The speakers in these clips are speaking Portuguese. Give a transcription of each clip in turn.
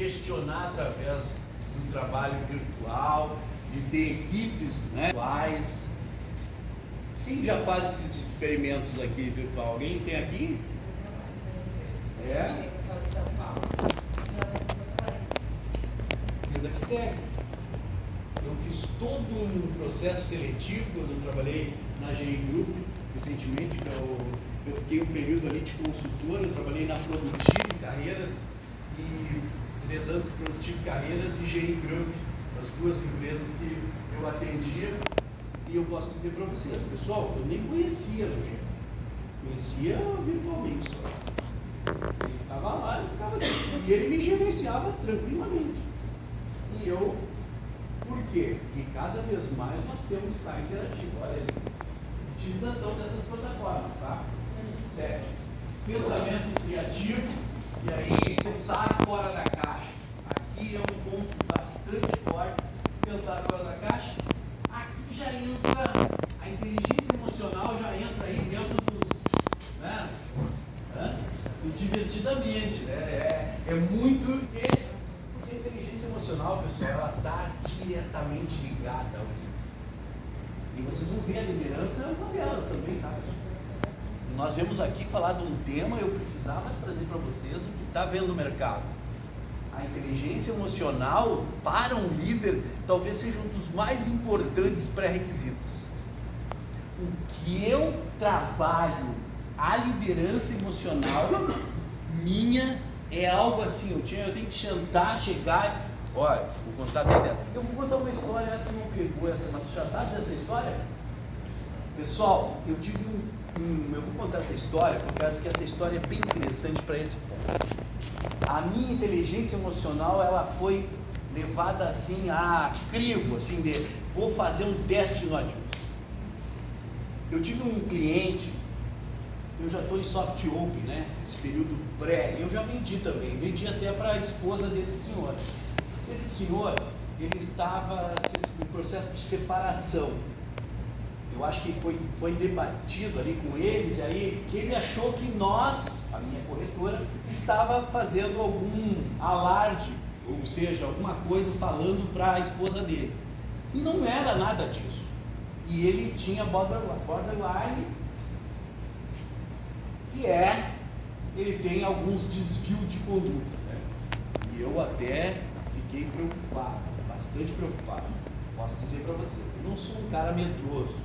gestionar através do trabalho virtual, de ter equipes, né, virtuais. Quem já faz esses experimentos aqui virtual? Alguém tem aqui? É? Vida que segue. Eu fiz todo um processo seletivo quando eu trabalhei na GI Group, recentemente. Eu fiquei um período ali de consultor, eu trabalhei na Produtivo Carreiras e 3 anos de Produtivo Carreiras e GI Group, as duas empresas que eu atendia. E eu posso dizer para vocês, pessoal, eu nem conhecia o GI, conhecia virtualmente só. Ele ficava lá, eu ficava aqui, e ele me gerenciava tranquilamente. E eu, por quê? Porque cada vez mais nós temos que estar interativo. Olha aí, utilização dessas plataformas, tá? 7. Pensamento criativo, e aí pensar fora da caixa. Aqui é um ponto bastante forte, pensar fora da caixa. Aqui já entra, a inteligência emocional já entra aí dentro dos, né? Do divertidamente, né? É muito, porque a inteligência emocional, pessoal, ela está diretamente ligada ao livro. E vocês vão ver a liderança é uma delas também, tá, pessoal? Nós vemos aqui falar de um tema, eu precisava trazer para vocês o que está vendo no mercado. A inteligência emocional, para um líder, talvez seja um dos mais importantes pré-requisitos. O que eu trabalho, a liderança emocional minha, é algo assim, eu tenho que chegar, olha, vou contar bem dela. Eu vou contar uma história, tu não pegou essa, mas tu já sabe dessa história? Pessoal, eu tive eu vou contar essa história, porque eu acho que essa história é bem interessante para esse ponto. A minha inteligência emocional, ela foi levada assim a crivo, assim, de vou fazer um teste no Adios. Eu tive um cliente, eu já estou em soft open, né? Esse período pré, eu já vendi também, vendi até para a esposa desse senhor. Esse senhor, ele estava em processo de separação. Eu acho que foi debatido ali com eles, e aí ele achou que nós, a minha corretora, estava fazendo algum alarde, ou seja, alguma coisa falando para a esposa dele. E não era nada disso. E ele tinha borderline, que ele tem alguns desvios de conduta, né? E eu até fiquei preocupado, bastante preocupado. Posso dizer para você, eu não sou um cara medroso,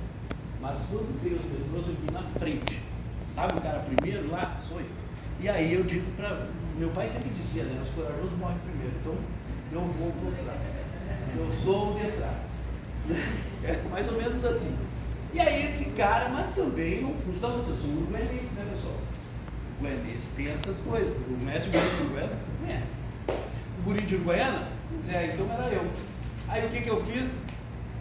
mas quando tem os medrosos, eu vim na frente. Sabe o cara primeiro lá? Sou eu. E aí eu digo para... Meu pai sempre dizia, né? Os corajosos morrem primeiro, então eu vou por trás. Eu sou o de trás. É mais ou menos assim. E aí esse cara, mas também não fujo da luta. Eu sou um guenense, né, pessoal? O guenense tem essas coisas. O mestre Guri de Uruguaiana, tu conhece. O Guri de Uruguaiana? Então era eu. Aí o que eu fiz?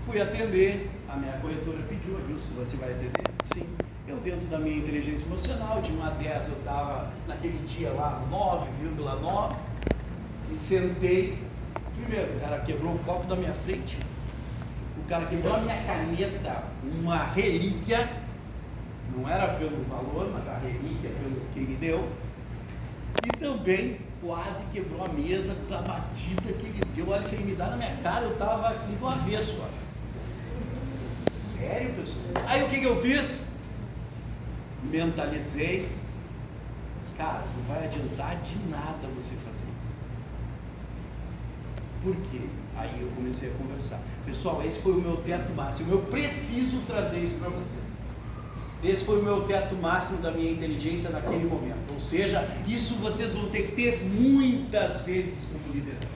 Fui atender. A minha corretora pediu, Adilson, você vai atender? Sim. Eu, dentro da minha inteligência emocional, de 1 a 10, eu estava naquele dia lá 9,9, e sentei. Primeiro, o cara quebrou o copo da minha frente, o cara quebrou a minha caneta, uma relíquia, não era pelo valor, mas a relíquia pelo que me deu, e também quase quebrou a mesa da batida que ele deu. Olha, se ele me dá na minha cara, eu estava aqui do avesso, acho. Sério, pessoal? Aí o que eu fiz? Mentalizei. Cara, não vai adiantar de nada você fazer isso. Por quê? Aí eu comecei a conversar. Pessoal, esse foi o meu teto máximo. Eu preciso trazer isso para vocês. Esse foi o meu teto máximo da minha inteligência naquele momento. Ou seja, isso vocês vão ter que ter muitas vezes como liderança.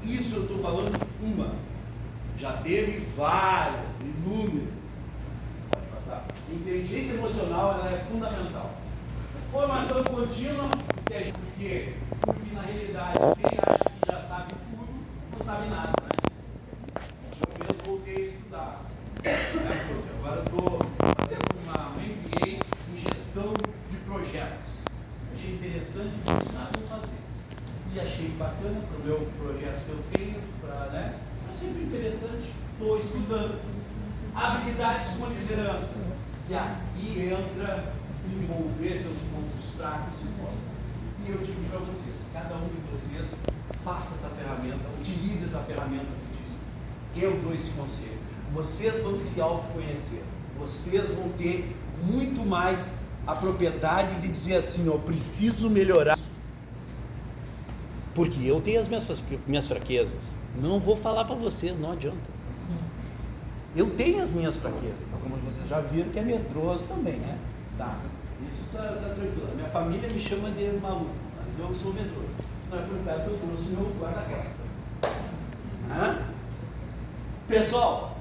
Isso eu estou falando uma. Já teve várias, inúmeras. Pode passar. Inteligência emocional, ela é fundamental. Formação contínua, porque na realidade quem acha que já sabe tudo, não sabe nada, né? Eu mesmo voltei a estudar. Agora eu estou fazendo uma MBA em gestão de projetos. Achei interessante e disse, vou fazer. E achei bacana para o meu projeto que eu tenho, né? É sempre interessante, estou estudando. Habilidades com liderança. E aqui entra desenvolver seus pontos fracos e fortes. E eu digo para vocês, cada um de vocês faça essa ferramenta, utilize essa ferramenta que diz. Eu dou esse conselho. Vocês vão se autoconhecer. Vocês vão ter muito mais a propriedade de dizer assim, ó, preciso melhorar. Porque eu tenho as minhas fraquezas. Não vou falar para vocês, não adianta. Eu tenho as minhas fraquezas, como vocês já viram que é medroso também, né? Tá, isso tá tranquilo. Minha família me chama de maluco, mas eu sou medroso. Não é por acaso que eu trouxe meu guarda-costas. Pessoal,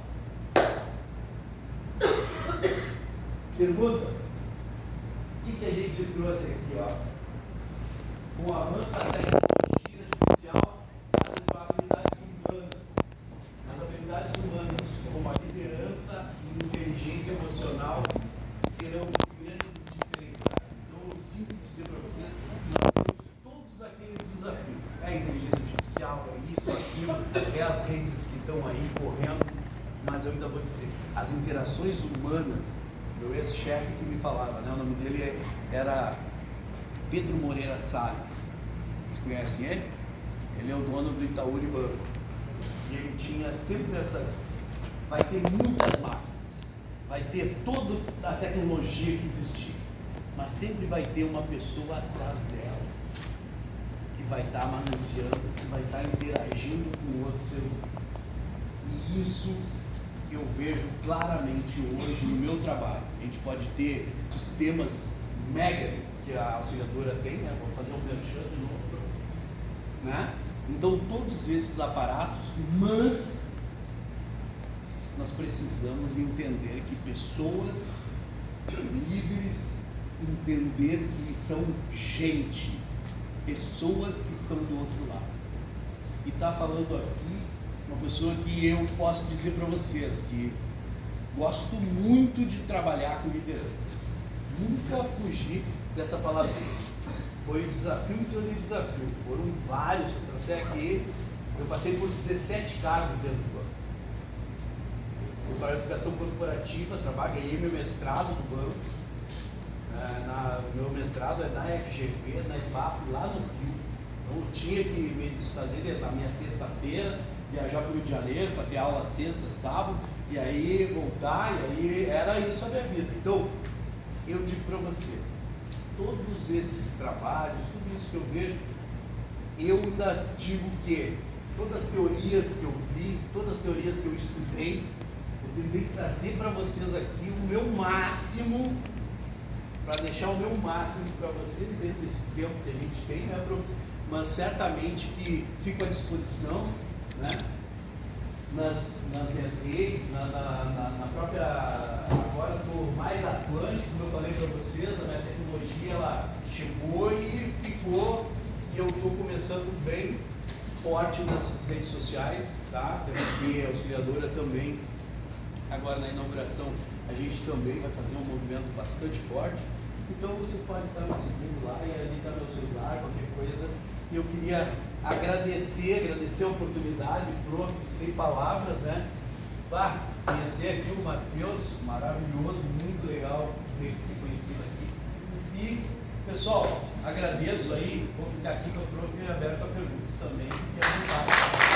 perguntas? O que a gente trouxe aqui, ó? Com o avanço da tecnologia artificial, as habilidades humanas, como a liderança e inteligência emocional, serão os grandes diferenciais. Então, eu sinto dizer para vocês que nós temos todos aqueles desafios. É a inteligência artificial, é isso, aquilo, é as redes que estão aí correndo, mas eu ainda vou dizer, as interações humanas, meu ex-chefe que me falava, né? O nome dele era Pedro Moreira Salles. Vocês conhecem ele? Ele é o dono do Itaú Unibanco. E ele tinha sempre essa... Vai ter muitas máquinas, vai ter toda a tecnologia que existir, mas sempre vai ter uma pessoa atrás dela, que vai estar manuseando, que vai estar interagindo com o outro ser humano. E isso eu vejo claramente hoje no meu trabalho. A gente pode ter sistemas mega que a auxiliadora tem, né? Vou fazer um merchan de novo, né? Então todos esses aparatos, mas nós precisamos entender que pessoas, líderes, entender que são gente, pessoas que estão do outro lado. E está falando aqui uma pessoa que eu posso dizer para vocês que gosto muito de trabalhar com liderança. Nunca fugi dessa palavra. Foi desafio em cima de desafio. Foram vários que eu trouxe aqui. Eu passei por 17 cargos dentro do banco. Fui para a educação corporativa, ganhei meu mestrado no banco. Meu mestrado é na FGV, na EPAP, lá no Rio. Então eu tinha que me desfazer da minha sexta-feira, viajar para o Rio de Janeiro para ter aula sexta, sábado, e aí voltar, e aí era isso a minha vida. Então, eu digo para vocês, todos esses trabalhos, tudo isso que eu vejo, eu ainda digo que todas as teorias que eu vi, todas as teorias que eu estudei, eu tentei trazer para vocês aqui o meu máximo, para deixar o meu máximo para vocês dentro desse tempo que a gente tem, né, mas certamente que fico à disposição, né, nas minhas redes, na própria, agora estou mais atuante, como eu falei para vocês, a minha tecnologia ela chegou e ficou, e eu estou começando bem forte nessas redes sociais, tá? Porque a auxiliadora também, agora na inauguração, a gente também vai fazer um movimento bastante forte, então vocês podem estar me seguindo lá, e ali está meu celular, qualquer coisa. E eu queria agradecer a oportunidade, prof, sem palavras, né? Conhecer aqui o Matheus, maravilhoso, muito legal ter conhecido aqui. E, pessoal, agradeço aí, vou ficar aqui com o prof aberto a perguntas também, fique à vontade.